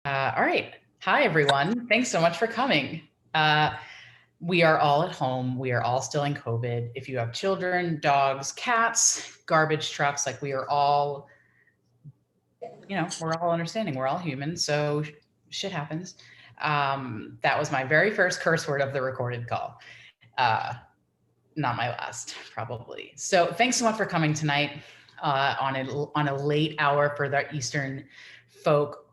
All right. Hi, everyone. Thanks so much for coming. We are all at home. We are all still in COVID. If you have children, dogs, cats, garbage trucks, like we are all, we're all understanding. We're all human. So shit happens. That was my very first curse word of the recorded call. Not my last, probably. So thanks so much for coming tonight on a late hour for the Eastern folk.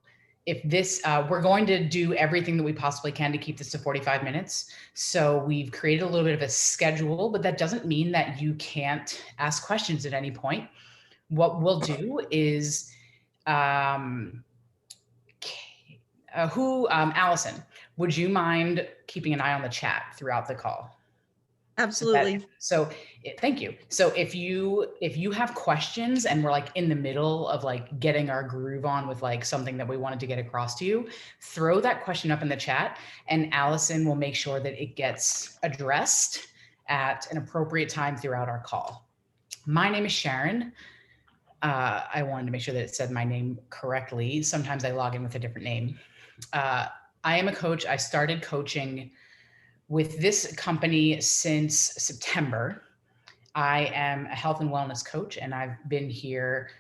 If this, we're going to do everything that we possibly can to keep this to 45 minutes. So we've created a little bit of a schedule, but that doesn't mean that you can't ask questions at any point. What we'll do is, Allison, would you mind keeping an eye on the chat throughout the call? Absolutely. Thank you. So if you have questions and we're like in the middle of like getting our groove on with like something that we wanted to get across to you, throw that question up in the chat and Allison will make sure that it gets addressed at an appropriate time throughout our call. My name is Sharon. I wanted to make sure that it said my name correctly. Sometimes I log in with a different name. I am a coach. I started coaching with this company since September. I am a health and wellness coach, and I've been here.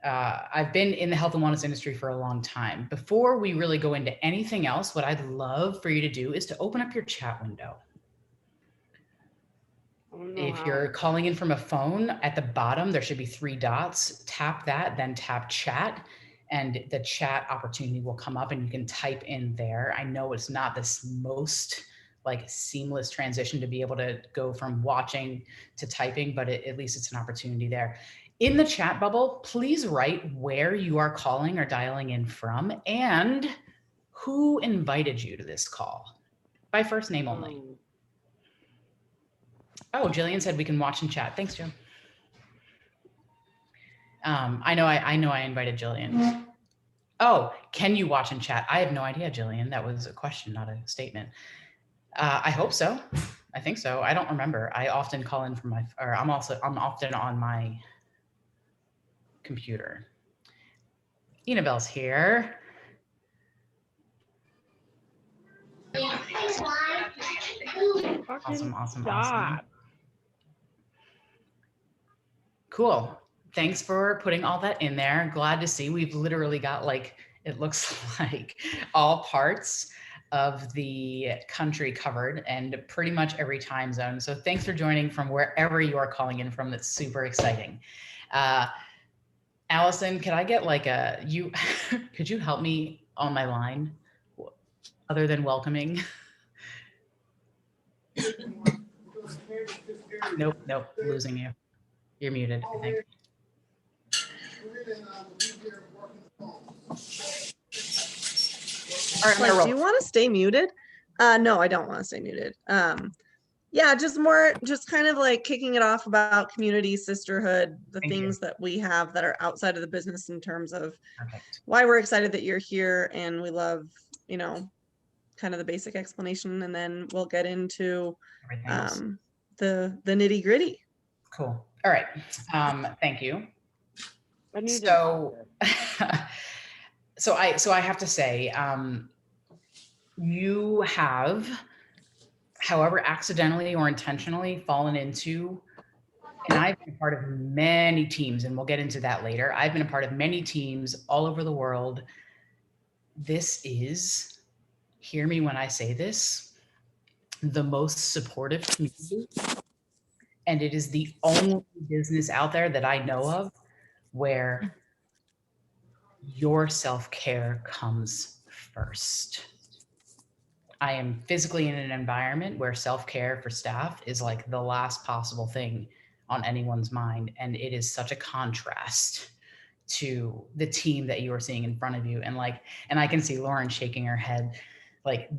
I've been in the health and wellness industry for a long time. Before we really go into anything else, what I'd love for you to do is to open up your chat window. If you're calling in from a phone, at the bottom, there should be 3 dots. Tap that, then tap chat, and the chat opportunity will come up and you can type in there. I know it's not this most like seamless transition to be able to go from watching to typing, but at least it's an opportunity there. In the chat bubble, please write where you are calling or dialing in from and who invited you to this call by first name only. Oh, Jillian said we can watch and chat. Thanks, Joe. I know I invited Jillian. Oh, can you watch and chat? I have no idea, Jillian. That was a question, not a statement. I hope so. I think so. I don't remember. I often call in from I'm often on my computer. Annabelle's here. Awesome. Cool. Thanks for putting all that in there. Glad to see we've literally got like, it looks like all parts of the country covered and pretty much every time zone. So thanks for joining from wherever you are calling in from. That's super exciting. Allison, could I get like could you help me on my line other than welcoming? Nope, losing you. You're muted, I think. All right, do you want to stay muted? No, I don't want to stay muted. Yeah, just kind of like kicking it off about community, sisterhood, the things that we have that are outside of the business in terms of why we're excited that you're here, and we love, kind of the basic explanation, and then we'll get into the nitty gritty. Cool. All right. Thank you. So I have to say, you have, however accidentally or intentionally, fallen into, and I've been a part of many teams, and we'll get into that later. I've been a part of many teams all over the world. This is, hear me when I say this, the most supportive community. And it is the only business out there that I know of where your self-care comes first. I am physically in an environment where self-care for staff is like the last possible thing on anyone's mind. And it is such a contrast to the team that you are seeing in front of you. And I can see Lauren shaking her head. Like,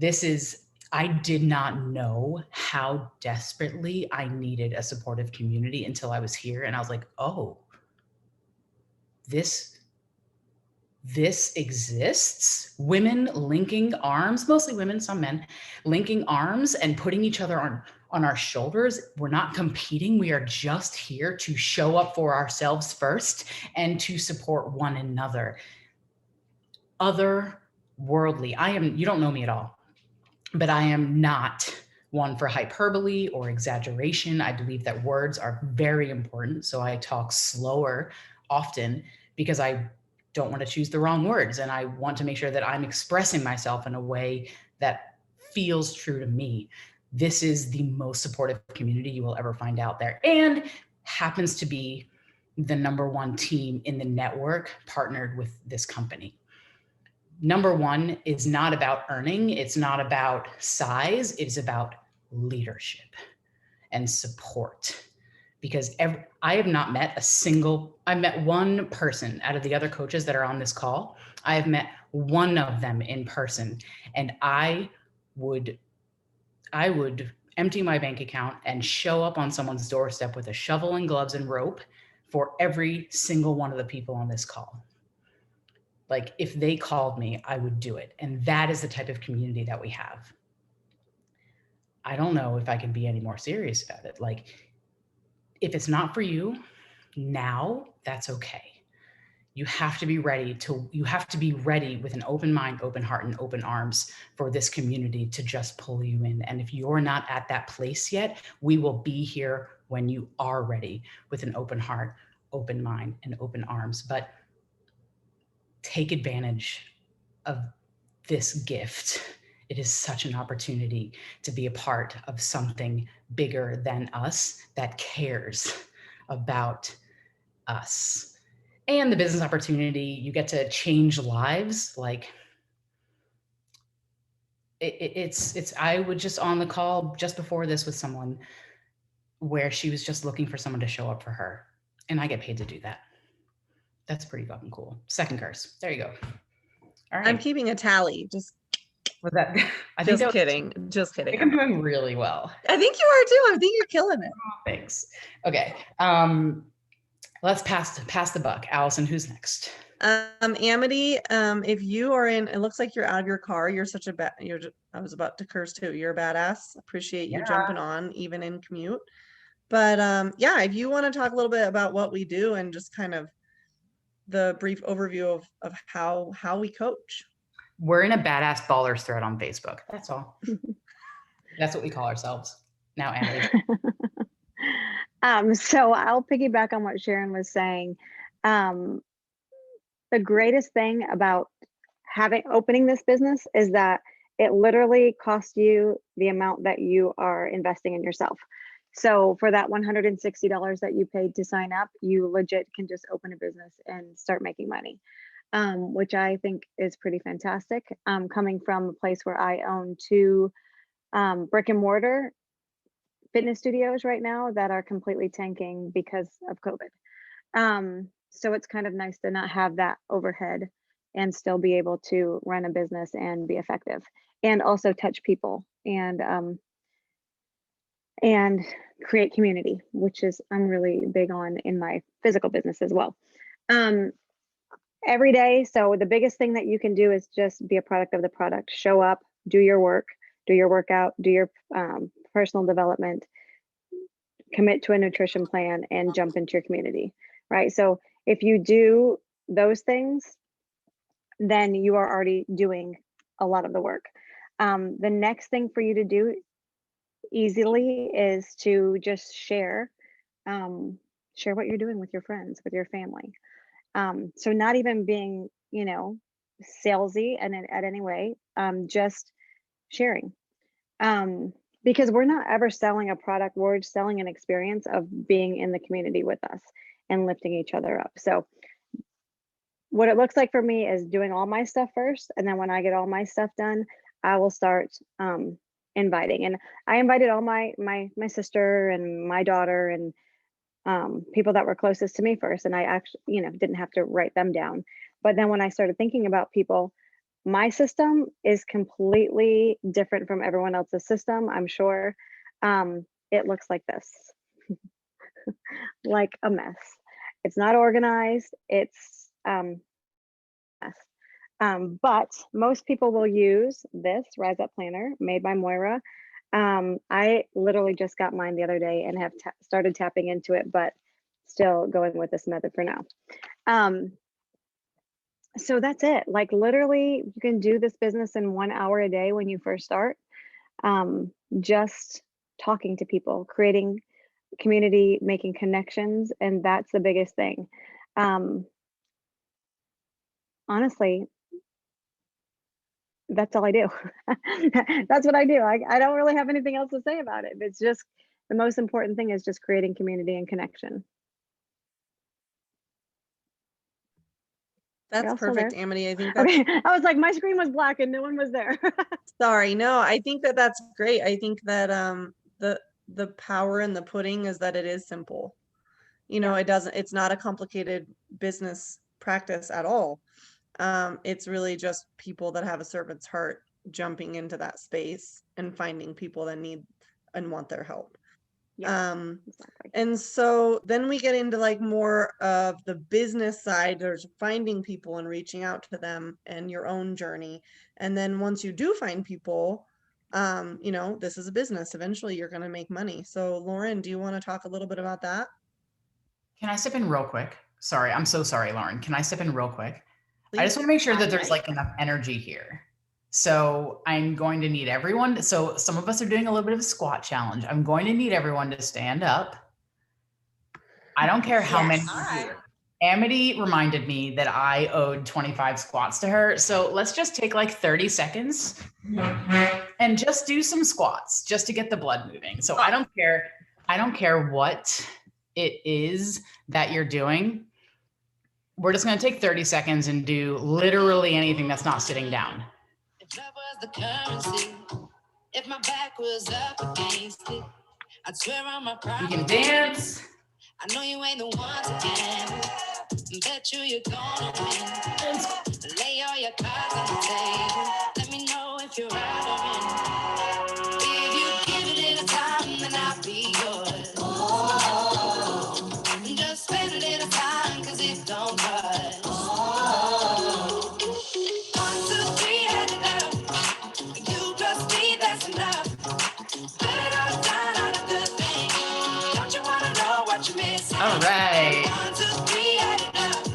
I did not know how desperately I needed a supportive community until I was here. And I was like, oh, this exists. Women linking arms, mostly women, some men, linking arms and putting each other on our shoulders. We're not competing. We are just here to show up for ourselves first and to support one another. Other worldly. You don't know me at all, but I am not one for hyperbole or exaggeration. I believe that words are very important. So I talk slower often because I don't want to choose the wrong words. And I want to make sure that I'm expressing myself in a way that feels true to me. This is the most supportive community you will ever find out there, and happens to be the number one team in the network partnered with this company. Number one is not about earning, it's not about size, it's about leadership and support. Because I have not met I've met one person out of the other coaches that are on this call. I have met one of them in person, and I would empty my bank account and show up on someone's doorstep with a shovel and gloves and rope for every single one of the people on this call. Like, if they called me, I would do it. And that is the type of community that we have. I don't know if I can be any more serious about it. Like, if it's not for you now, that's okay. You have to be ready with an open mind, open heart, and open arms for this community to just pull you in. And if you're not at that place yet, we will be here when you are ready with an open heart, open mind, and open arms. But take advantage of this gift. It is such an opportunity to be a part of something bigger than us that cares about us. And the business opportunity, you get to change lives. Like, I was just on the call just before this with someone where she was just looking for someone to show up for her, and I get paid to do that. That's pretty fucking cool. Second curse. There you go. All right. I'm keeping a tally. Just was that? Just kidding. Just kidding. I'm doing really well. I think you are too. I think you're killing it. Oh, thanks. Okay. Let's pass the buck. Allison, who's next? Amity, if you are in, it looks like you're out of your car. You're such a I was about to curse too. You're a badass. Appreciate you jumping on even in commute. But yeah, if you want to talk a little bit about what we do and just kind of the brief overview of how we coach. We're in a badass ballers thread on Facebook. That's all. That's what we call ourselves now, Amity. So I'll piggyback on what Sharon was saying. The greatest thing about opening this business is that it literally costs you the amount that you are investing in yourself. So for that $160 that you paid to sign up, you legit can just open a business and start making money, which I think is pretty fantastic. Coming from a place where I own 2 brick and mortar fitness studios right now that are completely tanking because of COVID. So it's kind of nice to not have that overhead and still be able to run a business and be effective, and also touch people and create community, which is I'm really big on in my physical business as well. Every day. So the biggest thing that you can do is just be a product of the product. Show up, do your work, do your workout, do your personal development, commit to a nutrition plan, and jump into your community, right? So if you do those things, then you are already doing a lot of the work. The next thing for you to do easily is to just share what you're doing with your friends, with your family. So not even being, salesy and at any way, just sharing. Because we're not ever selling a product, we're selling an experience of being in the community with us and lifting each other up. So what it looks like for me is doing all my stuff first, and then when I get all my stuff done, I will start inviting. And I invited all my sister and my daughter and people that were closest to me first, and I actually didn't have to write them down. But then when I started thinking about people, my system is completely different from everyone else's system, I'm sure. It looks like this. Like a mess. It's not organized. It's mess. But most people will use this Rise Up Planner made by Moira. I literally just got mine the other day and have started tapping into it, but still going with this method for now. So that's it. Like literally, you can do this business in 1 hour a day when you first start. Just talking to people, creating community, making connections, and that's the biggest thing. Um, honestly, that's all I do. That's what I do. I don't really have anything else to say about it. It's just the most important thing is just creating community and connection. That's Y'all still there? perfect, Amity. I think that's Okay, I was like, my screen was black and no one was there. sorry. No, I think that that's great. I think that the power in the pudding is that it is simple. You know, it's not a complicated business practice at all. It's really just people that have a servant's heart jumping into that space and finding people that need and want their help. Exactly. And so then we get into like more of the business side, there's finding people and reaching out to them and your own journey. And then once you do find people, you know, this is a business. Eventually you're going to make money. So Lauren, do you want to talk a little bit about that? Can I step in real quick? Sorry, I'm so sorry, Lauren. Can I step in real quick? I just Please. want to make sure that there's like enough energy here. So I'm going to need everyone. So some of us are doing a little bit of a squat challenge. I'm going to need everyone to stand up. I don't care how many you do. Amity reminded me that I owed 25 squats to her. So let's just take like 30 seconds and just do some squats just to get the blood moving. So I don't care. I don't care what it is that you're doing. We're just going to take 30 seconds and do literally anything that's not sitting down. If love was the currency, if my back was up against it, I'd swear on my pride. You can dance. I know you ain't the one to gamble. Bet you're gonna win. Lay all your cards on the table. Let me know if you're out or in. If you give it a little time, then I'll be yours. Oh, just spend a little time, cause it don't hurt. Oh, 1, 2, 3, add it up. You plus me, that's enough. Put it all down on a good thing. Don't you wanna know what you're missing? All right. 1, 2, 3, add it up.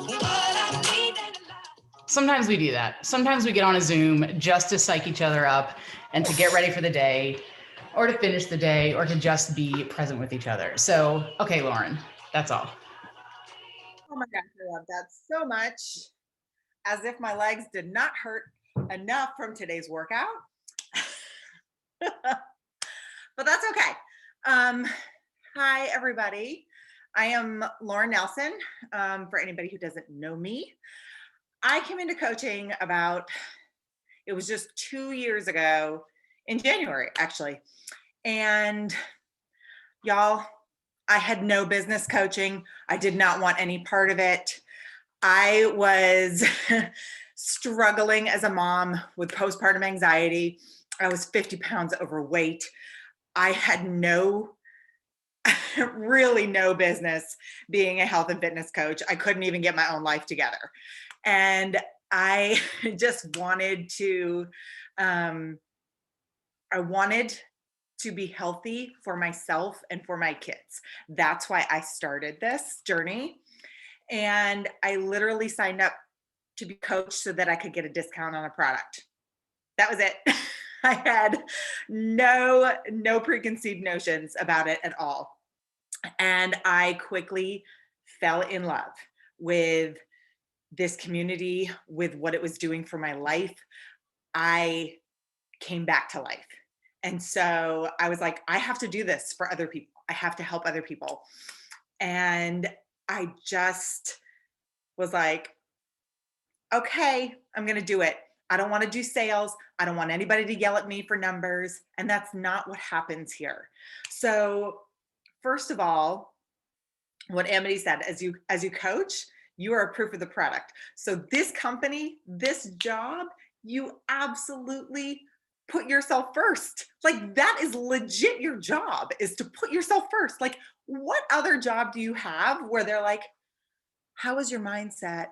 What I need ain't a lot. Sometimes we do that. Sometimes we get on a Zoom just to psych each other up and to get ready for the day or to finish the day or to just be present with each other. So, okay, Lauren, that's all. Oh my gosh, I love that so much. As if my legs did not hurt enough from today's workout. But that's okay. Hi, everybody. I am Lauren Nelson. For anybody who doesn't know me, I came into coaching it was just 2 years ago in January, actually. And y'all, I had no business coaching. I did not want any part of it. I was struggling as a mom with postpartum anxiety. I was 50 pounds overweight. I had really no business being a health and fitness coach. I couldn't even get my own life together. And I just wanted to, be healthy for myself and for my kids. That's why I started this journey. And I literally signed up to be coached so that I could get a discount on a product. That was it. I had no preconceived notions about it at all. And I quickly fell in love with this community, with what it was doing for my life. I came back to life. And so I was like, I have to do this for other people. I have to help other people. And I just was like, okay, I'm going to do it. I don't want to do sales. I don't want anybody to yell at me for numbers. And that's not what happens here. So first of all, what Amity said, as you coach, you are a proof of the product. So this company, this job, you absolutely put yourself first. Like that is legit your job, is to put yourself first. Like what other job do you have where they're like, how is your mindset?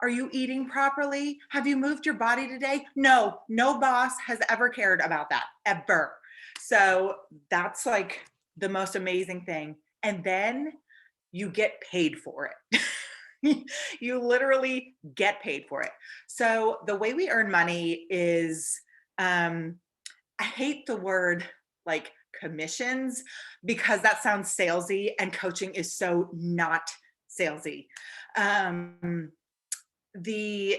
Are you eating properly? Have you moved your body today? No boss has ever cared about that, ever. So that's like the most amazing thing. And then you get paid for it. You literally get paid for it. So the way we earn money is, I hate the word like commissions because that sounds salesy, and coaching is so not salesy. Um, the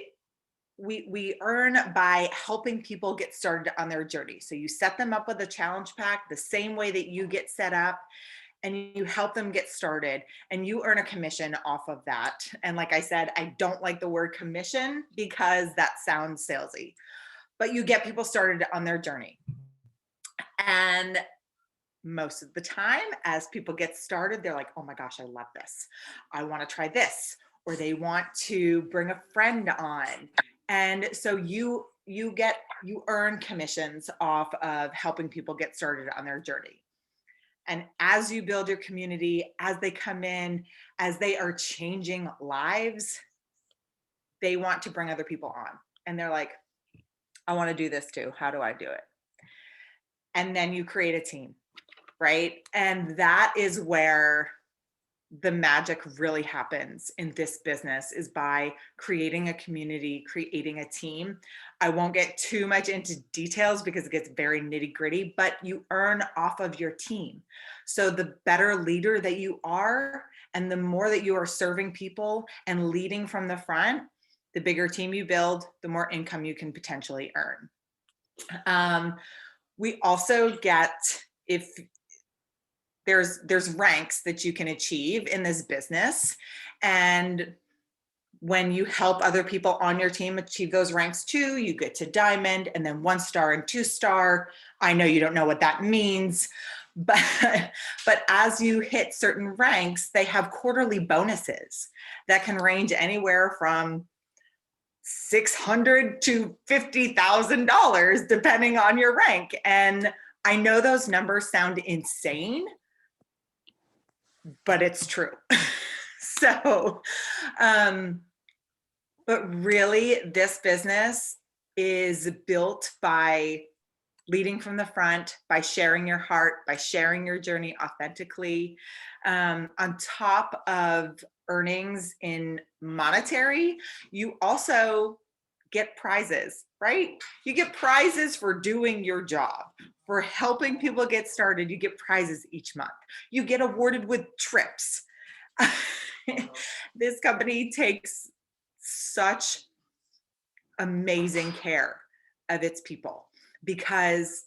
we earn by helping people get started on their journey. So you set them up with a challenge pack the same way that you get set up, and you help them get started, and you earn a commission off of that. And like I said, I don't like the word commission because that sounds salesy, but you get people started on their journey. And most of the time, as people get started, they're like, oh my gosh, I love this. I want to try this. Or they want to bring a friend on. And so you earn commissions off of helping people get started on their journey. And as you build your community, as they come in, as they are changing lives, they want to bring other people on. And they're like, I want to do this too. How do I do it? And then you create a team, right? And that is where the magic really happens in this business, is by creating a community, creating a team. I won't get too much into details because it gets very nitty gritty, but you earn off of your team. So the better leader that you are, and the more that you are serving people and leading from the front, the bigger team you build, the more income you can potentially earn. We also get, if there's ranks that you can achieve in this business. And when you help other people on your team achieve those ranks too, you get to diamond, and then 1 star and 2 star. I know you don't know what that means, but as you hit certain ranks, they have quarterly bonuses that can range anywhere from $600 to $50,000 depending on your rank. And I know those numbers sound insane, but it's true. So, but really this business is built by leading from the front, by sharing your heart, by sharing your journey authentically, on top of earnings in monetary, you also get prizes, right? You get prizes for doing your job, for helping people get started. You get prizes each month. You get awarded with trips. This company takes such amazing care of its people because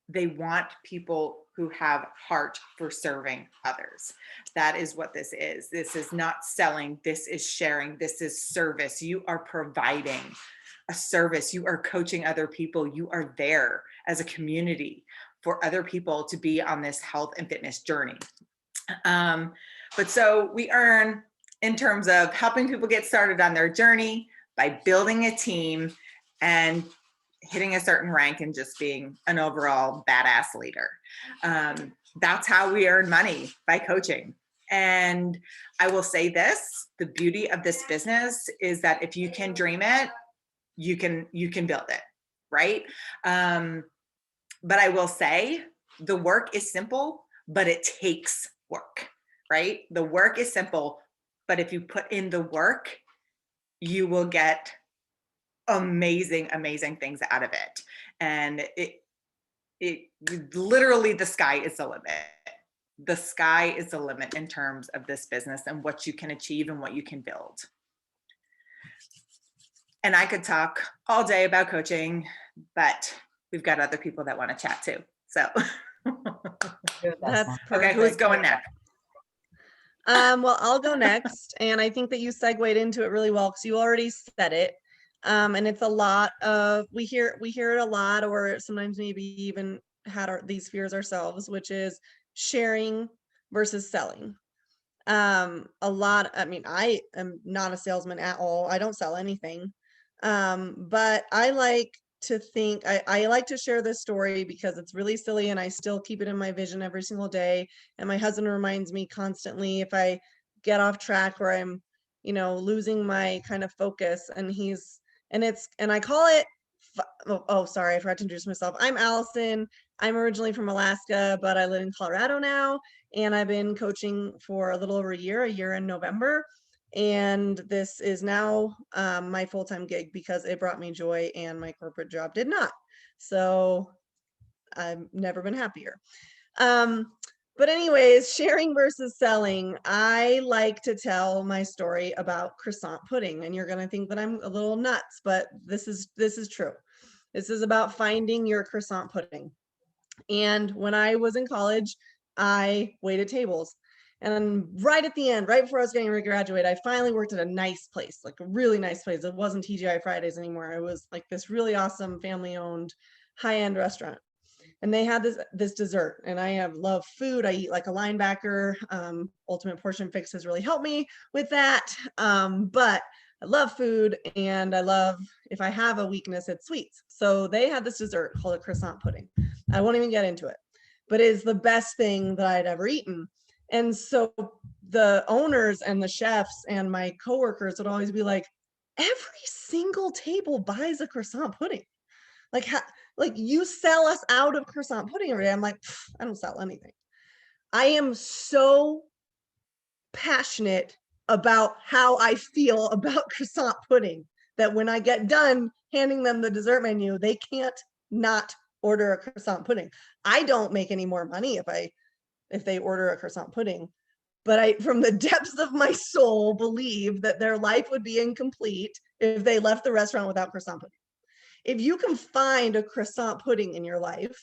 they want people who have heart for serving others. That is what this is. This is not selling. This is sharing. This is service. You are providing a service. You are coaching other people. You are there as a community for other people to be on this health and fitness journey. But so we earn in terms of helping people get started on their journey by building a team and hitting a certain rank and just being an overall badass leader. That's how we earn money, by coaching. And I will say this, the beauty of this business is that if you can dream it, you can build it, right? But I will say the work is simple, but it takes work, right? The work is simple, but if you put in the work, you will get amazing things out of it. And it literally, the sky is the limit. The sky is the limit in terms of this business and what you can achieve and what you can build. And I could talk all day about coaching, but we've got other people that want to chat too. So That's okay, who's going next? Well, I'll go next. And I think that you segued into it really well because you already said it. And it's a lot of, we hear it a lot, or sometimes maybe even had these fears ourselves, which is sharing versus selling. I mean, I am not a salesman at all. I don't sell anything. But I like to think, I like to share this story because it's really silly and I still keep it in my vision every single day. And my husband reminds me constantly if I get off track or I'm, losing my kind of focus, and I call it, sorry, I forgot to introduce myself. I'm Allison. I'm originally from Alaska, but I live in Colorado now. And I've been coaching for a little over a year in November. And this is now my full-time gig because it brought me joy and my corporate job did not. So I've never been happier. But anyways, sharing versus selling, I like to tell my story about croissant pudding, and you're going to think that I'm a little nuts, but this is true. This is about finding your croissant pudding. And when I was in college, I waited tables. And right at the end, right before I was getting ready to graduate, I finally worked at a nice place, like a really nice place. It wasn't TGI Fridays anymore. It was like this really awesome family-owned high-end restaurant. And they had this dessert, and I have love food. I eat like a linebacker. Ultimate Portion Fix has really helped me with that. But I love food, and I love, if I have a weakness, it's sweets. So they had this dessert called a croissant pudding. I won't even get into it, but it's the best thing that I'd ever eaten. And so the owners and the chefs and my coworkers would always be like, every single table buys a croissant pudding. Like you sell us out of croissant pudding every day. I'm like, I don't sell anything. I am so passionate about how I feel about croissant pudding that when I get done handing them the dessert menu, they can't not order a croissant pudding. I don't make any more money if they order a croissant pudding, but I, from the depths of my soul, believe that their life would be incomplete if they left the restaurant without croissant pudding. If you can find a croissant pudding in your life,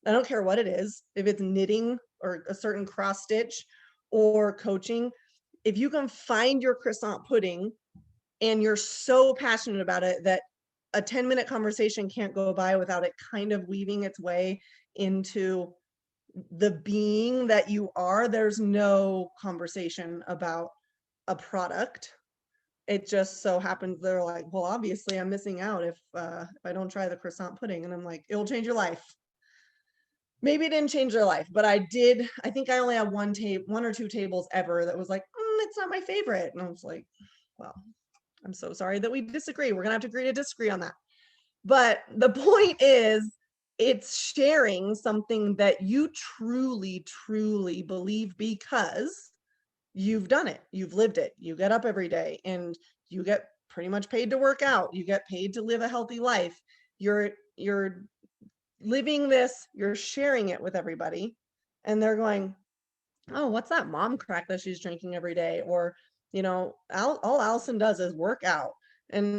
I don't care what it is, if it's knitting or a certain cross stitch or coaching, if you can find your croissant pudding and you're so passionate about it that a 10-minute conversation can't go by without it kind of weaving its way into the being that you are, there's no conversation about a product. It just so happens they're like, well, obviously I'm missing out if I don't try the croissant pudding. And I'm like, it'll change your life. Maybe it didn't change their life, but I think I only had one or two tables ever that was like, it's not my favorite. And I was like, well, I'm so sorry that we disagree. We're gonna have to agree to disagree on that. But the point is, it's sharing something that you truly, truly believe because you've done it, you've lived it, you get up every day and you get pretty much paid to work out, you get paid to live a healthy life, you're living this, you're sharing it with everybody, and they're going, oh, what's that mom crack that she's drinking every day? Or, all Allison does is work out.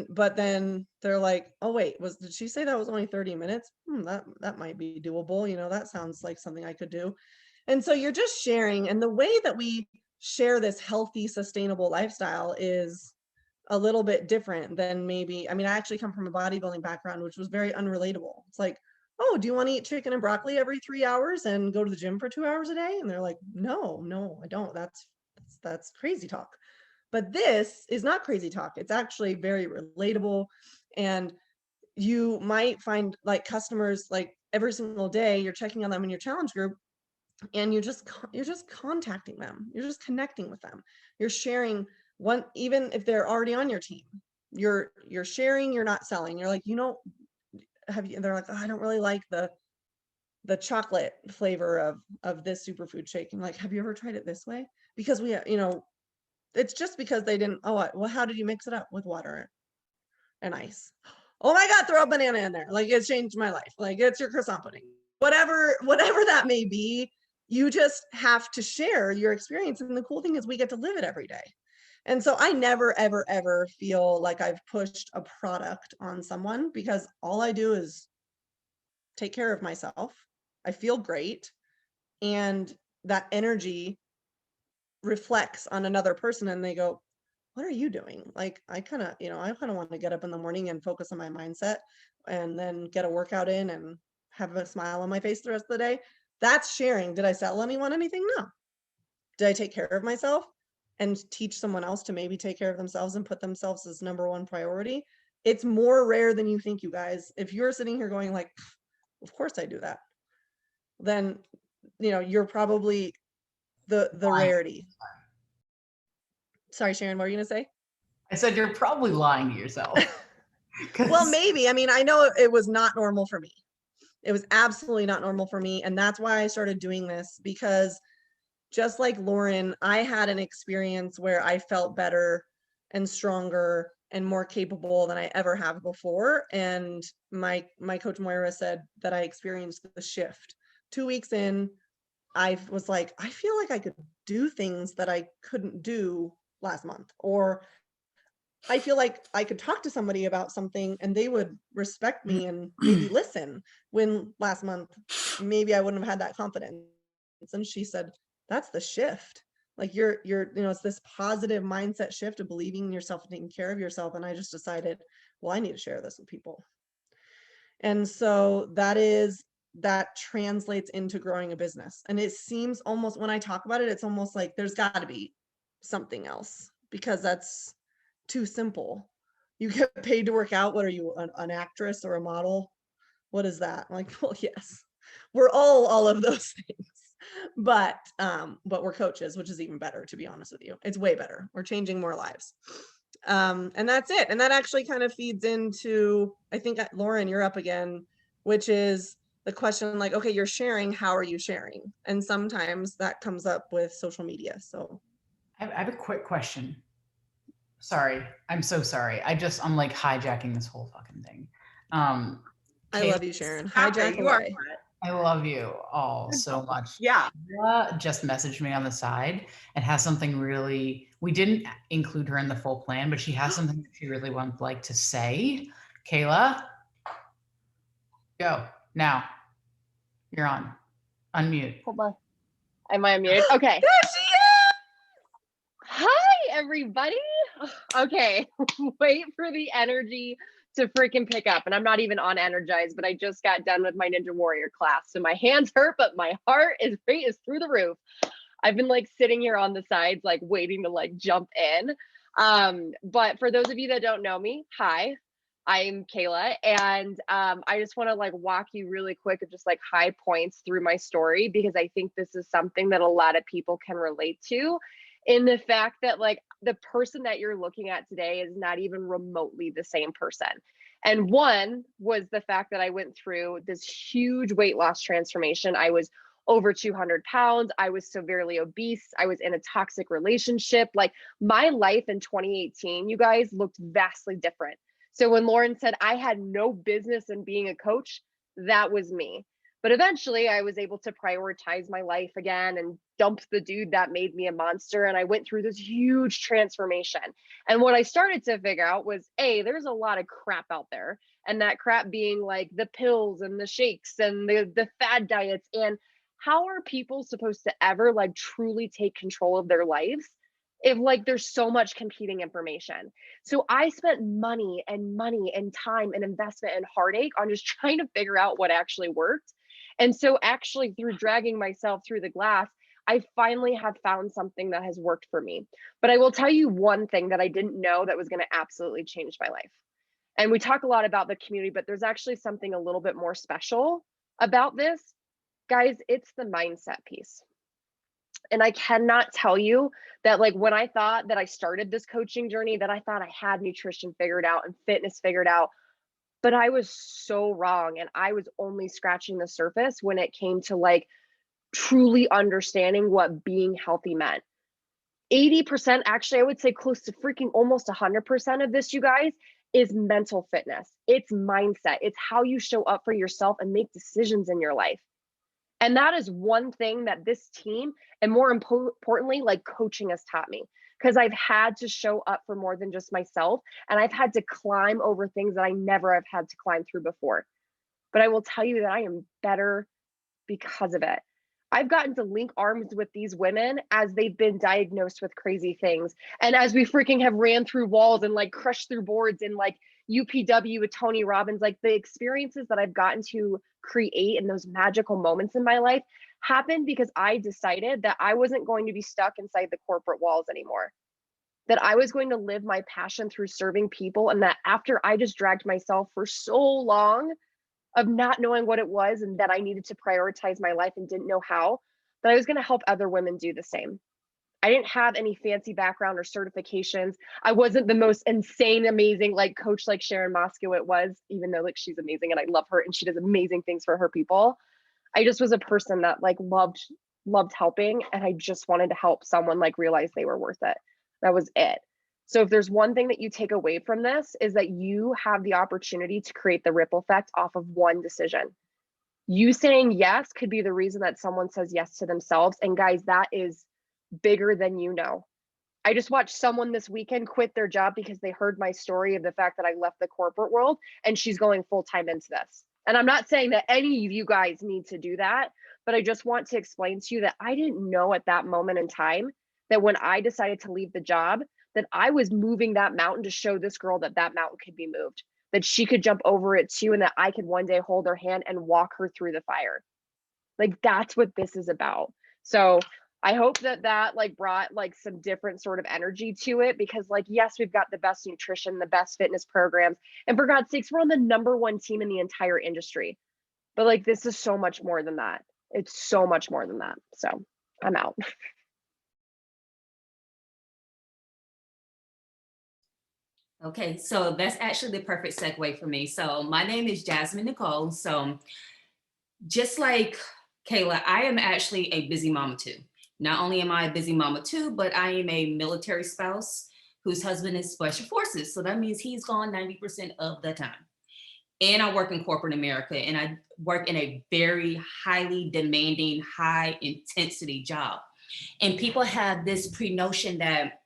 But then they're like, oh wait, did she say that was only 30 minutes? That might be doable. That sounds like something I could do. And so you're just sharing, and the way that we share this healthy, sustainable lifestyle is a little bit different than maybe, I actually come from a bodybuilding background, which was very unrelatable. It's like, oh, do you want to eat chicken and broccoli every 3 hours and go to the gym for 2 hours a day? And they're like, no, I don't. That's crazy talk. But this is not crazy talk. It's actually very relatable. And you might find like customers, like every single day you're checking on them in your challenge group, and you're just contacting them. You're just connecting with them. You're sharing one, even if they're already on your team, you're sharing, you're not selling. You're like, they're like, oh, I don't really like the chocolate flavor of this superfood shake. And like, have you ever tried it this way? Because it's just because they didn't, well, how did you mix it up? With water and ice. Oh my God, throw a banana in there. Like, it's changed my life. Like, it's your croissant pudding. Whatever that may be, you just have to share your experience. And the cool thing is we get to live it every day. And so I never, ever, ever feel like I've pushed a product on someone, because all I do is take care of myself. I feel great. And that energy reflects on another person, and they go, what are you doing? Like, I kind of want to get up in the morning and focus on my mindset and then get a workout in and have a smile on my face the rest of the day. That's sharing. Did I sell anyone anything? No. Did I take care of myself and teach someone else to maybe take care of themselves and put themselves as number one priority? It's more rare than you think, you guys. If you're sitting here going like, of course I do that, then, you're probably the rarity. Sorry, Sharon, what were you gonna say? I said, you're probably lying to yourself. Well, maybe. I know it was not normal for me. It was absolutely not normal for me. And that's why I started doing this, because just like Lauren, I had an experience where I felt better and stronger and more capable than I ever have before. And my coach Moira said that I experienced the shift. 2 weeks in, I was like, I feel like I could do things that I couldn't do last month, or I feel like I could talk to somebody about something and they would respect me and maybe listen, when last month maybe I wouldn't have had that confidence. And she said, that's the shift. Like it's this positive mindset shift of believing in yourself and taking care of yourself. And I just decided, well, I need to share this with people. And so that translates into growing a business. And it seems almost, when I talk about it, it's almost like there's got to be something else, because that's too simple. You get paid to work out. What are you, an actress or a model? What is that? I'm like, well, yes, we're all of those things, but we're coaches, which is even better, to be honest with you. It's way better. We're changing more lives. And that's it. And that actually kind of feeds into, I think, Lauren, you're up again, which is the question, like, okay, you're sharing, how are you sharing? And sometimes that comes up with social media. So I have a quick question. Sorry, I'm so sorry. I'm like hijacking this whole fucking thing. I love you, Sharon. Stop it, Hijack you are away. fun. I love you all so much. Yeah. Kayla just messaged me on the side and has something really, we didn't include her in the full plan, but she has something that she really would like to say. Kayla, go now. You're on. Unmute. Hold on. Am I unmuted? Okay. There she is! Hi, everybody. Okay. Wait for the energy to freaking pick up. And I'm not even on Energize, but I just got done with my Ninja Warrior class. So my hands hurt, but my heart is through the roof. I've been like sitting here on the sides, like waiting to like jump in. But for those of you that don't know me, hi, I'm Kayla. And I just want to like walk you really quick of just like high points through my story, because I think this is something that a lot of people can relate to, in the fact that like the person that you're looking at today is not even remotely the same person. And one was the fact that I went through this huge weight loss transformation. I was over 200 pounds. I was severely obese. I was in a toxic relationship. Like my life in 2018, you guys, looked vastly different. So when Lauren said I had no business in being a coach, that was me. But eventually I was able to prioritize my life again and dump the dude that made me a monster. And I went through this huge transformation. And what I started to figure out was, A, there's a lot of crap out there. And that crap being like the pills and the shakes and the fad diets. And how are people supposed to ever like truly take control of their lives if like there's so much competing information? So I spent money and time and investment and heartache on just trying to figure out what actually worked. And so actually through dragging myself through the glass, I finally have found something that has worked for me. But I will tell you one thing that I didn't know that was going to absolutely change my life. And we talk a lot about the community, but there's actually something a little bit more special about this. Guys, it's the mindset piece. And I cannot tell you that like when I thought that I started this coaching journey, that I thought I had nutrition figured out and fitness figured out, but I was so wrong. And I was only scratching the surface when it came to like truly understanding what being healthy meant. 80%, actually, I would say close to freaking almost 100% of this, you guys, is mental fitness. It's mindset. It's how you show up for yourself and make decisions in your life. And that is one thing that this team, and more importantly, like coaching has taught me, because I've had to show up for more than just myself. And I've had to climb over things that I never have had to climb through before. But I will tell you that I am better because of it. I've gotten to link arms with these women as they've been diagnosed with crazy things. And as we freaking have ran through walls and like crushed through boards and like UPW with Tony Robbins, like the experiences that I've gotten to create in those magical moments in my life happened because I decided that I wasn't going to be stuck inside the corporate walls anymore, that I was going to live my passion through serving people. And that after I just dragged myself for so long of not knowing what it was and that I needed to prioritize my life and didn't know how, that I was going to help other women do the same. I didn't have any fancy background or certifications. I wasn't the most insane, amazing like coach like Sharon Moskowitz was, even though like she's amazing and I love her and she does amazing things for her people. I just was a person that like loved loved helping, and I just wanted to help someone like realize they were worth it. That was it. So if there's one thing that you take away from this is that you have the opportunity to create the ripple effect off of one decision. You saying yes could be the reason that someone says yes to themselves. And guys, that is bigger than you know. I just watched someone this weekend quit their job because they heard my story of the fact that I left the corporate world, and she's going full time into this. And I'm not saying that any of you guys need to do that, but I just want to explain to you that I didn't know at that moment in time that when I decided to leave the job, that I was moving that mountain to show this girl that that mountain could be moved, that she could jump over it too, and that I could one day hold her hand and walk her through the fire. Like, that's what this is about. So I hope that that like brought like some different sort of energy to it, because like, yes, we've got the best nutrition, the best fitness programs, and for God's sakes, we're on the #1 team in the entire industry. But like, this is so much more than that. It's so much more than that. So I'm out. Okay, so that's actually the perfect segue for me. So my name is Jasmine Nicole. So just like Kayla, I am actually a busy mama too. Not only am I a busy mama too, but I am a military spouse whose husband is special forces. So that means he's gone 90% of the time. And I work in corporate America, and I work in a very highly demanding, high intensity job. And people have this pre-notion that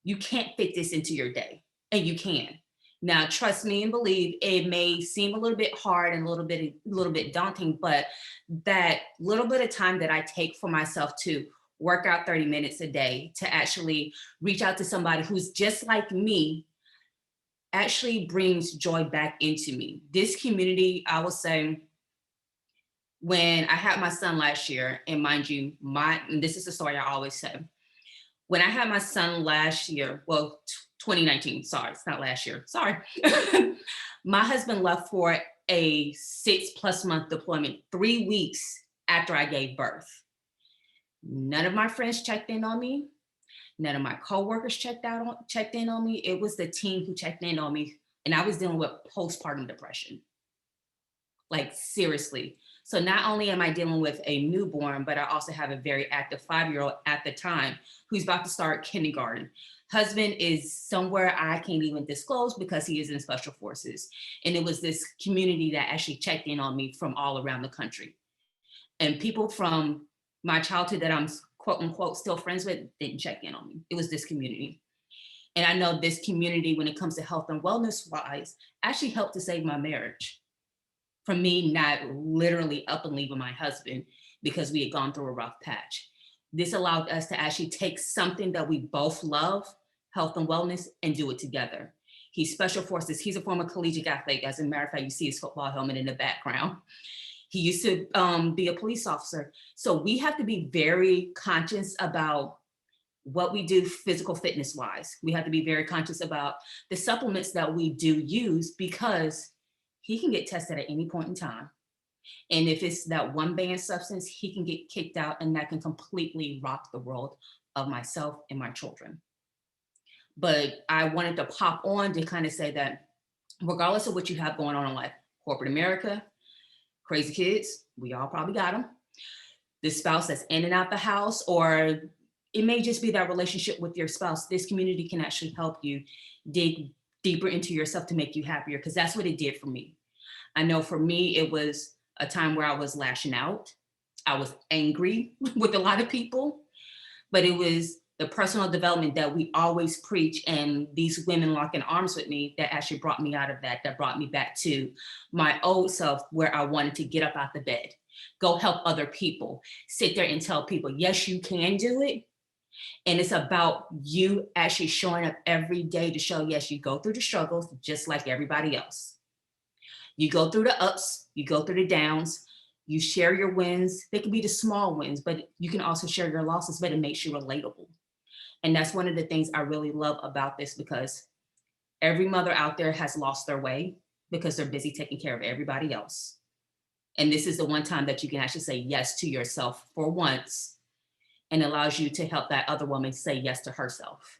you can't fit this into your day, and you can. Now, trust me and believe, it may seem a little bit hard and a little bit daunting, but that little bit of time that I take for myself to work out 30 minutes a day, to actually reach out to somebody who's just like me, actually brings joy back into me. This community, I will say, when I had my son last year, and mind you, and this is the story I always say, when I had my son last year, well, 2019, sorry, it's not last year, sorry. My husband left for a 6+ month deployment 3 weeks after I gave birth. None of my friends checked in on me. None of my coworkers checked in on me. It was the team who checked in on me, and I was dealing with postpartum depression. Like, seriously. So not only am I dealing with a newborn, but I also have a very active 5-year-old at the time who's about to start kindergarten. Husband is somewhere I can't even disclose because he is in special forces. And it was this community that actually checked in on me from all around the country. And people from my childhood that I'm quote unquote still friends with didn't check in on me. It was this community. And I know this community, when it comes to health and wellness wise, actually helped to save my marriage. From me not literally up and leaving my husband because we had gone through a rough patch. This allowed us to actually take something that we both love, health and wellness, and do it together. He's special forces. He's a former collegiate athlete. As a matter of fact, you see his football helmet in the background. He used to be a police officer. So we have to be very conscious about what we do physical fitness wise. We have to be very conscious about the supplements that we do use, because he can get tested at any point in time. And if it's that one banned substance, he can get kicked out, and that can completely rock the world of myself and my children. But I wanted to pop on to kind of say that regardless of what you have going on in life, corporate America, crazy kids, we all probably got them. The spouse that's in and out the house, or it may just be that relationship with your spouse. This community can actually help you dig deeper into yourself to make you happier, because that's what it did for me. I know for me, it was a time where I was lashing out. I was angry with a lot of people, but it was the personal development that we always preach, and these women locking arms with me, that actually brought me out of that brought me back to my old self, where I wanted to get up out the bed, go help other people, sit there and tell people, yes, you can do it. And it's about you actually showing up every day to show, yes, you go through the struggles just like everybody else. You go through the ups, you go through the downs, you share your wins. They can be the small wins, but you can also share your losses, but it makes you relatable. And that's one of the things I really love about this, because every mother out there has lost their way because they're busy taking care of everybody else. And this is the one time that you can actually say yes to yourself for once, and allows you to help that other woman say yes to herself.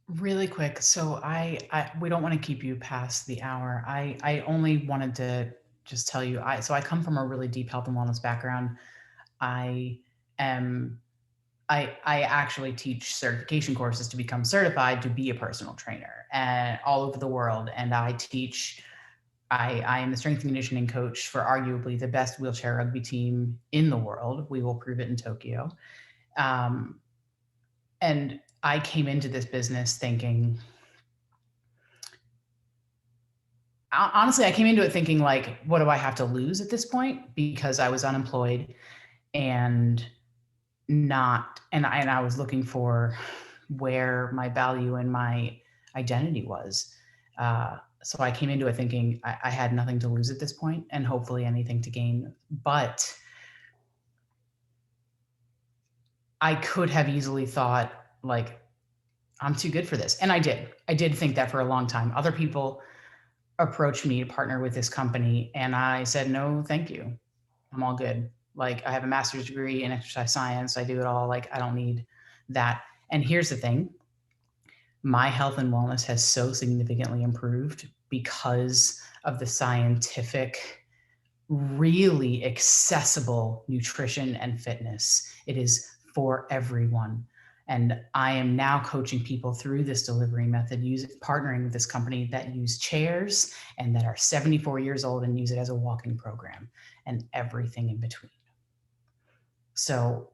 Really quick. So we don't want to keep you past the hour. I only wanted to just tell you, I come from a really deep health and wellness background. I am I actually teach certification courses to become certified to be a personal trainer and all over the world. And I am the strength and conditioning coach for arguably the best wheelchair rugby team in the world. We will prove it in Tokyo. Um, and I came into this business thinking, honestly, I came into it thinking like, what do I have to lose at this point? Because I was unemployed and I was looking for where my value and my identity was. So I came into it thinking I had nothing to lose at this point and hopefully anything to gain. But I could have easily thought like, I'm too good for this. And I did. I did think that for a long time. Other people approached me to partner with this company and I said, no, thank you. I'm all good. Like I have a master's degree in exercise science. I do it all. Like I don't need that. And here's the thing. My health and wellness has so significantly improved because of the scientific, really accessible nutrition and fitness. It is for everyone. And I am now coaching people through this delivery method, partnering with this company that use chairs and that are 74 years old and use it as a walking program and everything in between. So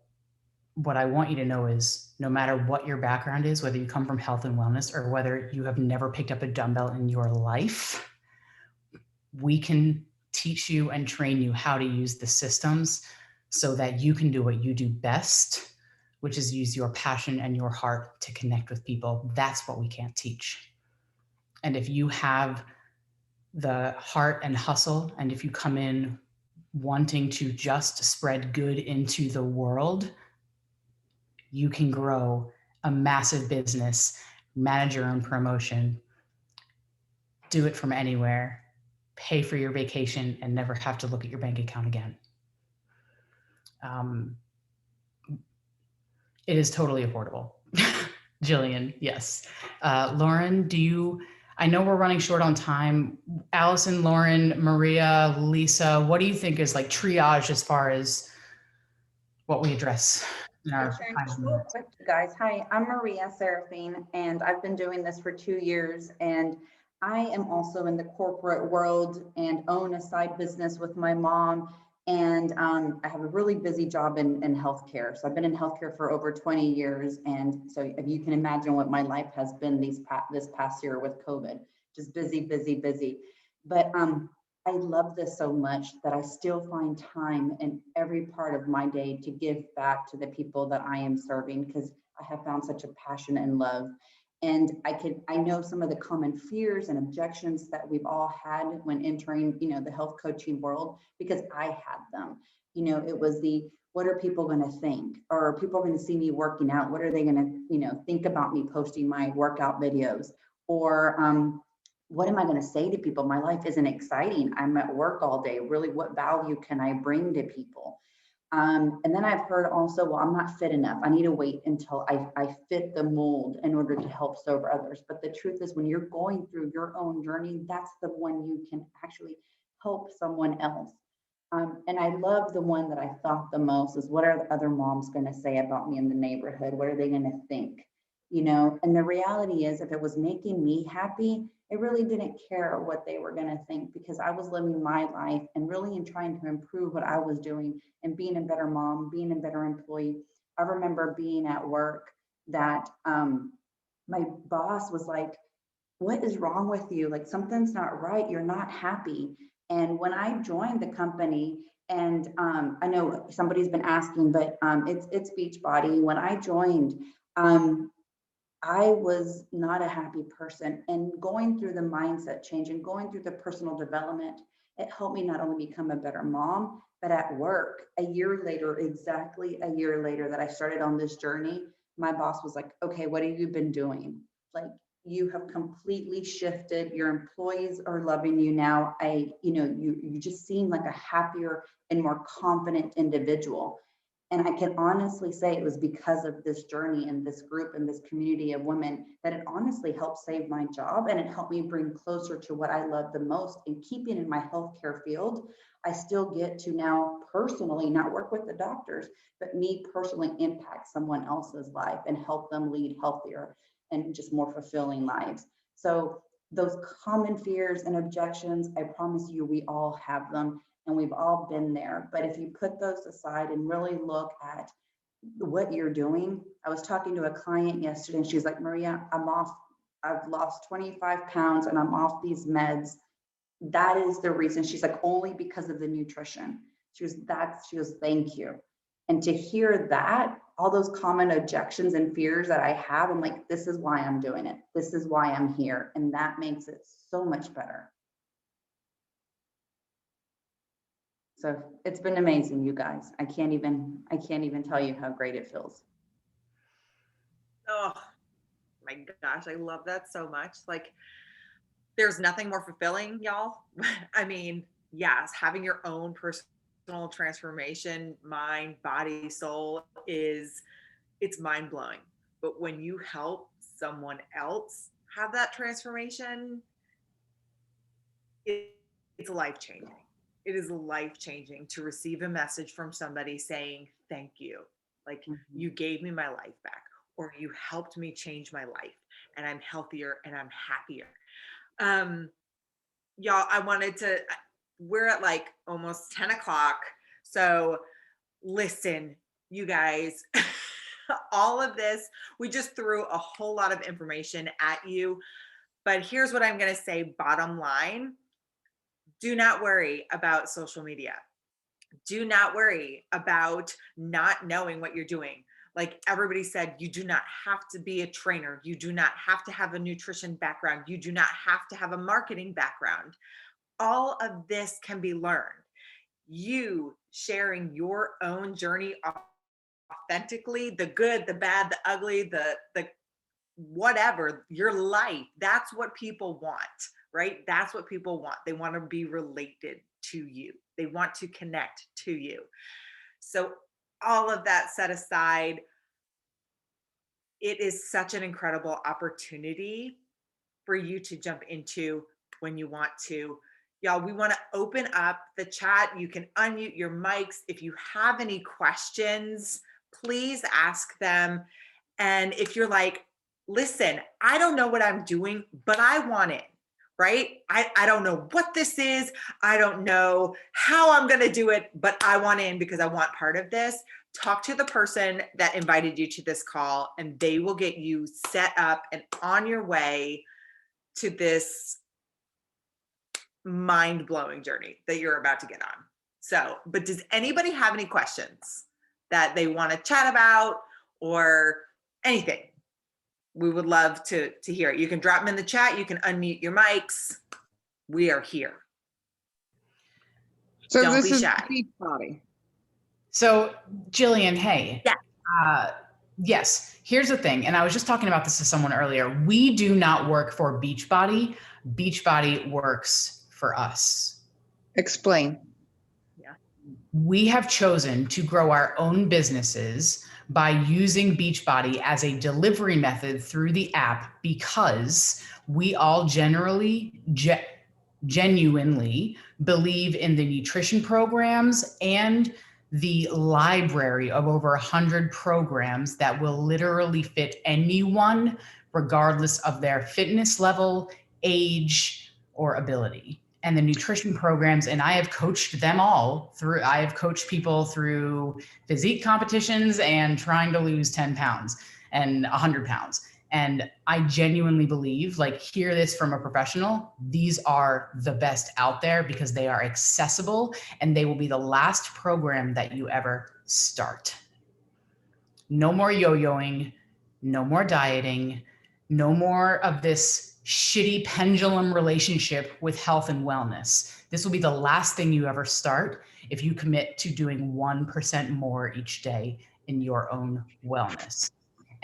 what I want you to know is no matter what your background is, whether you come from health and wellness or whether you have never picked up a dumbbell in your life, we can teach you and train you how to use the systems so that you can do what you do best, which is use your passion and your heart to connect with people. That's what we can't teach. And if you have the heart and hustle, and if you come in wanting to just spread good into the world, you can grow a massive business, manage your own promotion, do it from anywhere, pay for your vacation, and never have to look at your bank account again. It is totally affordable. Jillian, yes. Lauren, I know we're running short on time. Allison, Lauren, Maria, Lisa, what do you think is like triage as far as what we address in our Just real quick, you guys. Hi, I'm Maria Seraphine, and I've been doing this for 2 years. And I am also in the corporate world and own a side business with my mom. And I have a really busy job in healthcare. So I've been in healthcare for over 20 years. And so if you can imagine what my life has been this past year with COVID, just busy, busy, busy. But I love this so much that I still find time in every part of my day to give back to the people that I am serving, because I have found such a passion and love. And I know some of the common fears and objections that we've all had when entering, the health coaching world, because I had them. It was what are people going to think? Or are people going to see me working out? What are they going to, think about me posting my workout videos? Or, what am I going to say to people? My life isn't exciting. I'm at work all day. Really, what value can I bring to people? And then I've heard also, well, I'm not fit enough. I need to wait until I fit the mold in order to help serve others. But the truth is, when you're going through your own journey, that's the one you can actually help someone else. And I love the one that I thought the most is, what are the other moms going to say about me in the neighborhood? What are they going to think? And the reality is, if it was making me happy, I really didn't care what they were going to think, because I was living my life and really in trying to improve what I was doing and being a better mom, being a better employee. I remember being at work that my boss was like, what is wrong with you? Like, something's not right. You're not happy. And when I joined the company, and I know somebody's been asking, but it's Beachbody. When I joined, I was not a happy person, and going through the mindset change and going through the personal development, it helped me not only become a better mom, but at work exactly a year later that I started on this journey, my boss was like, okay, what have you been doing? Like, you have completely shifted. Your employees are loving you now. You just seem like a happier and more confident individual. And I can honestly say it was because of this journey and this group and this community of women that it honestly helped save my job, and it helped me bring closer to what I love the most. And keeping in my healthcare field, I still get to now personally not work with the doctors, but me personally impact someone else's life and help them lead healthier and just more fulfilling lives. So those common fears and objections, I promise you, we all have them. And we've all been there. But if you put those aside and really look at what you're doing, I was talking to a client yesterday and she's like, Maria, I've lost 25 pounds and I'm off these meds. That is the reason. She's like, only because of the nutrition. She goes, thank you. And to hear that, all those common objections and fears that I have, I'm like, this is why I'm doing it. This is why I'm here. And that makes it so much better. So it's been amazing, you guys. I can't even tell you how great it feels. Oh my gosh, I love that so much. Like, there's nothing more fulfilling, y'all. I mean, yes, having your own personal transformation, mind, body, soul, it's mind blowing. But when you help someone else have that transformation, it's life changing. It is life-changing to receive a message from somebody saying, thank you. Like, you gave me my life back, or you helped me change my life, and I'm healthier and I'm happier. Y'all, we're at like almost 10 o'clock. So listen, you guys, all of this, we just threw a whole lot of information at you, but here's what I'm going to say, bottom line. Do not worry about social media. Do not worry about not knowing what you're doing. Like everybody said, you do not have to be a trainer. You do not have to have a nutrition background. You do not have to have a marketing background. All of this can be learned. You sharing your own journey authentically, the good, the bad, the ugly, the whatever, your life, that's what people want. Right? That's what people want. They want to be related to you. They want to connect to you. So all of that set aside, it is such an incredible opportunity for you to jump into when you want to. Y'all, we want to open up the chat. You can unmute your mics. If you have any questions, please ask them. And if you're like, listen, I don't know what I'm doing, but I want it. Right? I don't know what this is. I don't know how I'm going to do it, but I want in because I want part of this. Talk to the person that invited you to this call, and they will get you set up and on your way to this mind-blowing journey that you're about to get on. So, but does anybody have any questions that they want to chat about or anything? We would love to hear it. You can drop them in the chat. You can unmute your mics. We are here. So Don't this be is shy. Beachbody. So Jillian, hey. Yeah. Yes, here's the thing. And I was just talking about this to someone earlier. We do not work for Beachbody. Beachbody works for us. Explain. We have chosen to grow our own businesses by using Beachbody as a delivery method through the app because we all genuinely believe in the nutrition programs and the library of over 100 programs that will literally fit anyone regardless of their fitness level, age, or ability. And the nutrition programs, and I have coached them all through, I have coached people through physique competitions and trying to lose 10 pounds and 100 pounds. And I genuinely believe, like, hear this from a professional, these are the best out there because they are accessible and they will be the last program that you ever start. No more yo-yoing, no more dieting, no more of this shitty pendulum relationship with health and wellness. This will be the last thing you ever start if you commit to doing 1% more each day in your own wellness.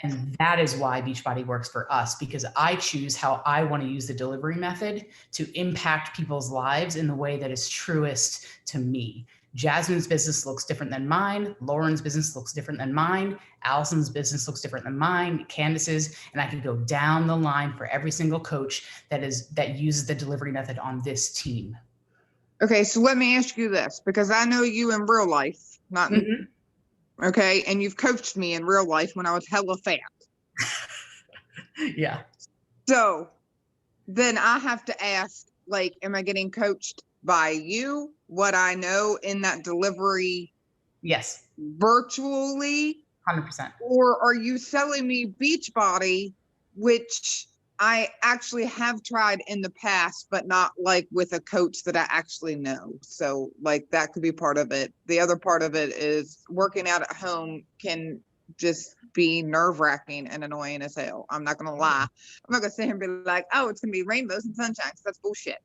And that is why Beachbody works for us, because I choose how I want to use the delivery method to impact people's lives in the way that is truest to me. Jasmine's business looks different than mine. Lauren's business looks different than mine. Allison's business looks different than mine. Candace's, and I could go down the line for every single coach that uses the delivery method on this team. Okay, so let me ask you this, because I know you in real life, not in, okay, and you've coached me in real life when I was hella fat. Yeah. So then I have to ask, like, am I getting coached by you? What I know in that delivery? Yes. Virtually? 100%. Or are you selling me Beachbody, which I actually have tried in the past, but not like with a coach that I actually know. So like that could be part of it. The other part of it is working out at home can just be nerve-wracking and annoying as hell. I'm not gonna lie. I'm not gonna sit here and be like, oh, it's gonna be rainbows and sunshine, 'cause that's bullshit.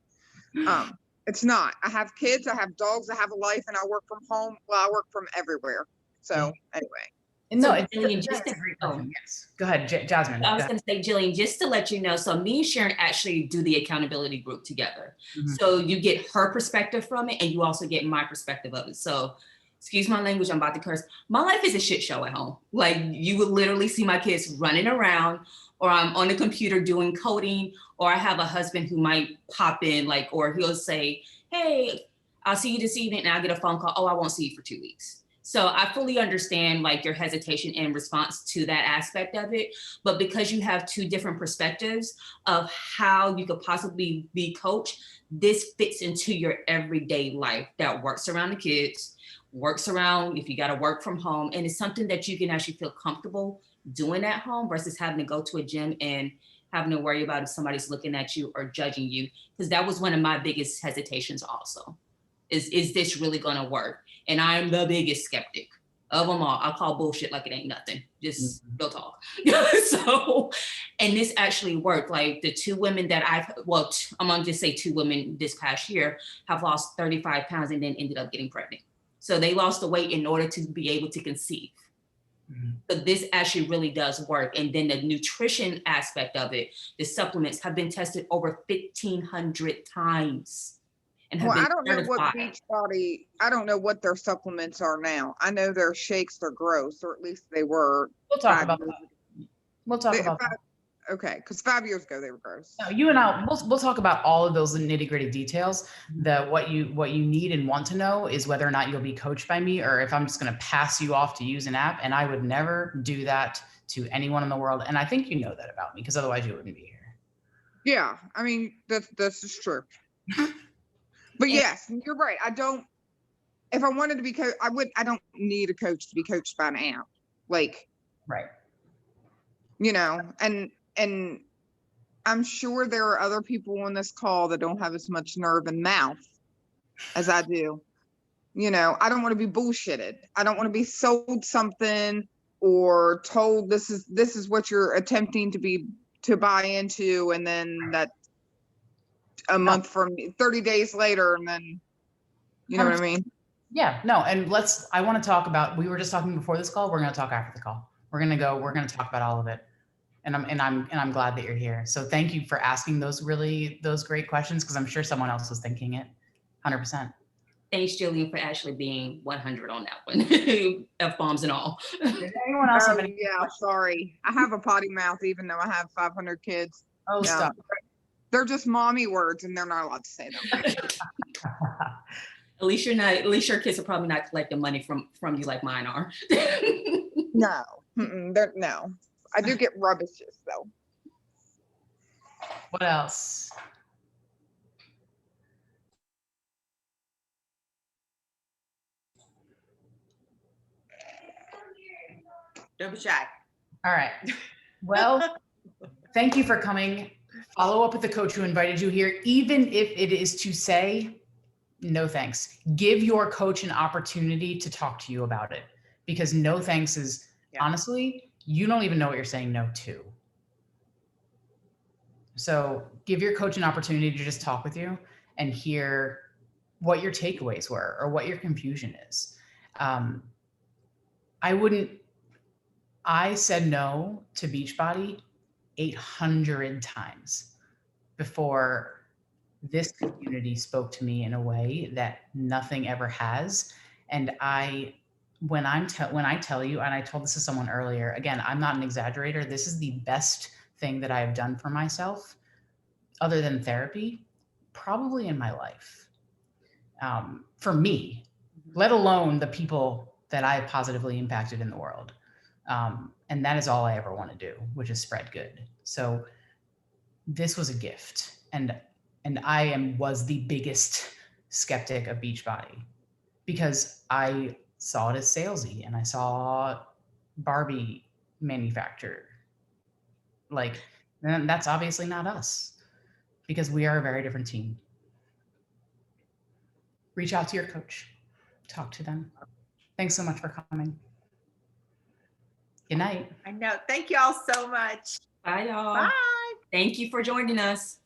It's not. I have kids, I have dogs, I have a life, and I work from home. Well, I work from everywhere. So anyway. No, So, it's Jillian, that's just a to- great question. Yes. Go ahead, Jasmine. I was Go going to say, Jillian, just to let you know, so me and Sharon actually do the accountability group together. Mhm. So you get her perspective from it, and you also get my perspective of it. So, excuse my language, I'm about to curse. My life is a shit show at home. Like, you would literally see my kids running around, or I'm on the computer doing coding, or I have a husband who might pop in, like, or he'll say, hey, I'll see you this evening, and I'll get a phone call. Oh, I won't see you for 2 weeks. So I fully understand like your hesitation in response to that aspect of it, but because you have two different perspectives of how you could possibly be coached, this fits into your everyday life that works around the kids, works around if you got to work from home, and it's something that you can actually feel comfortable doing at home versus having to go to a gym and having to worry about if somebody's looking at you or judging you, because that was one of my biggest hesitations also. Is this really going to work? And I'm the biggest skeptic of them all. I call bullshit like it ain't nothing. Just go talk. So, and this actually worked. Like the two women that I'm going to just say two women this past year have lost 35 pounds and then ended up getting pregnant. So they lost the weight in order to be able to conceive. So this actually really does work. And then the nutrition aspect of it, the supplements have been tested over 1,500 times. Well, I don't know what Beachbody, I don't know what their supplements are now. I know their shakes are gross, or at least they were. We'll talk about that. We'll talk about that. Okay, because 5 years ago they were gross. No, you and we'll talk about all of those nitty-gritty details. What you need and want to know is whether or not you'll be coached by me, or if I'm just going to pass you off to use an app. And I would never do that to anyone in the world. And I think you know that about me, because otherwise you wouldn't be here. Yeah, I mean that's just true. But yes, you're right. If I wanted to be coached, I don't need a coach to be coached by an app. Like, right. You know, and I'm sure there are other people on this call that don't have as much nerve and mouth as I do. You know, I don't want to be bullshitted. I don't want to be sold something or told this is what you're attempting to buy into, and then that a month from 30 days later, and then you know what I mean? Yeah, no. And I want to talk about, we were just talking before this call. We're going to talk after the call. We're going to talk about all of it. And I'm glad that you're here. So thank you for asking those great questions, because I'm sure someone else was thinking it 100%. Thanks, Jillian, for actually being 100 on that one. F-bombs and all. Did anyone else have any? Yeah, sorry. I have a potty mouth, even though I have 500 kids. Oh, yeah. stop. They're just mommy words, and they're not allowed to say them. At least your kids are probably not collecting money from you like mine are. No, no. I do get rubbishes though. What else? Don't be shy. All right. Well, thank you for coming. Follow up with the coach who invited you here, even if it is to say, no thanks. Give your coach an opportunity to talk to you about it, because no thanks is honestly, you don't even know what you're saying no to. So give your coach an opportunity to just talk with you and hear what your takeaways were or what your confusion is. I said no to Beachbody 800 times before this community spoke to me in a way that nothing ever has. And when I tell you, and I told this to someone earlier, again, I'm not an exaggerator. This is the best thing that I've done for myself, other than therapy, probably in my life. For me, let alone the people that I positively impacted in the world. And that is all I ever want to do, which is spread good. So this was a gift. And I was the biggest skeptic of Beachbody because I saw it as salesy and I saw Barbie manufactured. Like, and that's obviously not us because we are a very different team. Reach out to your coach, talk to them. Thanks so much for coming. Good night. I know. Thank you all so much. Bye, y'all. Bye. Thank you for joining us.